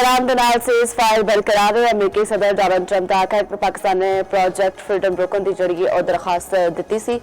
Iran के नाल ceasefire बरकरार है। अमरीकी सदर डोनाल्ड ट्रंप का आखिर पर पाकिस्तान ने प्रोजेक्ट फ्रीडम रोकने की जरिए और दरखास्त दी सी।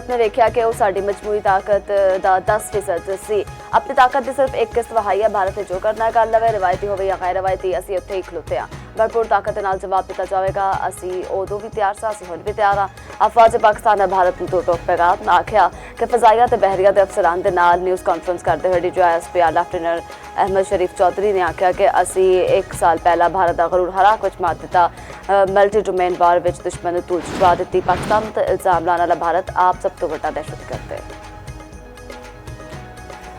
ने देखा कि साड़ी मजमूई ताकत का 10% सी। अपनी ताकत की सिर्फ एक किस्त वहाई है। भारत ने जो करना कर लवे, रिवायती हो या गैर रिवायती, असी उत्थे ही खलोते हैं। भरपूर ताकत नाल जवाब दिता जाएगा। असी उदों भी तैयार सा, असी हुण भी तैयार हाँ। अफवाज पाकिस्तान ने भारत में टोक पैगाम आख्या कि फजाइया ते बहरिया के अफसरान के नाल न्यूज़ कॉन्फ्रेंस करते हुए DGISP लेफ्टिनेंट अहमद शरीफ चौधरी ने आख्या कि असी 1 साल पहला भारत का गरूर हरा कुछ मार दिता। मल्टी डोमेन वार विच दुश्मन नूं धूल छुपा दी। पाकिस्तान ते इल्जाम लाने वाला भारत आप सब तो वड्डा दहशतगर्द है।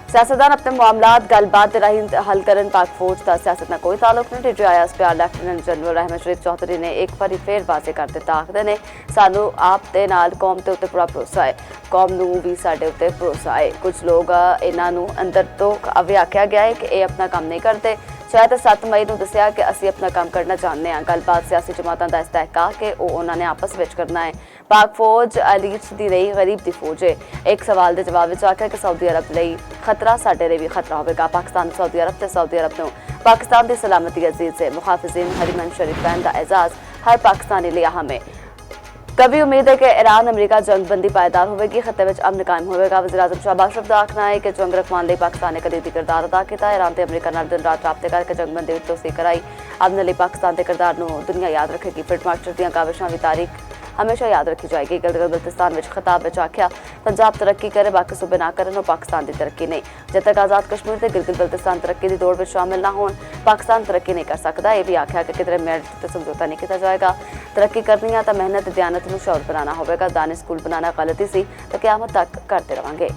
सियासतदान अपने मामलात गलबात के राही हल करन। पाक फौज का सियासत न कोई ताल्लुक नहीं। DGISP लेफ्टिनेंट जनरल अहमद शरीफ चौधरी ने एक बार फिर वाजे कर दिता। आखदे ने सानू आप दे नाल कौम के उत्ते पूरा भरोसा है, कौम नूं भी साडे उत्ते भरोसा है। कुछ लोग इन्हां नूं अंदर तो अवे आख्या गया है कि ये अपना काम नहीं करते। शायद 7 मई को दसिया कि असी अपना काम करना चाहते हैं। गलबात सियासी जमातों का इस्तेहकाक कि उन्होंने आपस में करना है। पाक फौज एलीट्स की रही गरीब की फौज है। एक सवाल के जवाब में आख्या कि सऊदी अरब लिए खतरा साडे लिए भी खतरा होगा। पाकिस्तान सऊदी अरब से सऊदी अरब को पाकिस्तान की सलामती अजीज है। मुहाफिजीन हरिमन शरीफैन का एजाज हर पाकिस्तानी लिए अहम है। कभी उम्मीद है कि ईरान अमरीका जंगबंदी पायदार होगी, खत्ते में अमन कायम होगा। वज़ीर आज़म शहबाज शरीफ का आखना है कि जंग रखवाने लिए पाकिस्तान ने कलीदी किरदार अदा किया। ईरान से अमरीका नाल दिन रात राबते करके जंगबंदी में तोसी कराई। अमन लिए पाकिस्तान के किरदार को दुनिया याद रखेगी। फिट मार्चर दी काविशों की तारीख हमेशा याद रखी जाएगी। गिलगित बल्तिस्तान में खिताब में आख्या पंजाब तरक्की करे, बाकी सूबे ना करन, पाकिस्तान की तरक्की नहीं। जब तक आज़ाद कश्मीर से गिलगित बल्तिस्तान तरक्की की दौड़ में शामिल ना हो, पाकिस्तान तरक्की नहीं कर सकता। यह भी आख्या कि किधरे मेरिट से समझौता नहीं किया जाएगा। तरक्की करनी है तो मेहनत दयानत को शौर बनाना होगा। दाने स्कूल बनाना गलती सी तो क़यामत तक करते रहेंगे।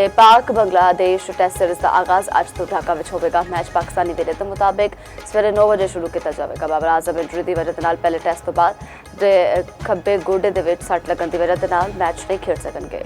पाक बांग्लादेश टेस्ट सीरीज़ का आगाज़ अज तो ढाका में होगा। मैच पाकिस्तानी वेले के मुताबिक सवेरे 9 बजे शुरू किया जाएगा। बाबर आजम इंजरी की वजह से पहले टेस्ट तो बाद खब्बे गोडे के सट लगन की वजह से मैच नहीं खेल सकेंगे।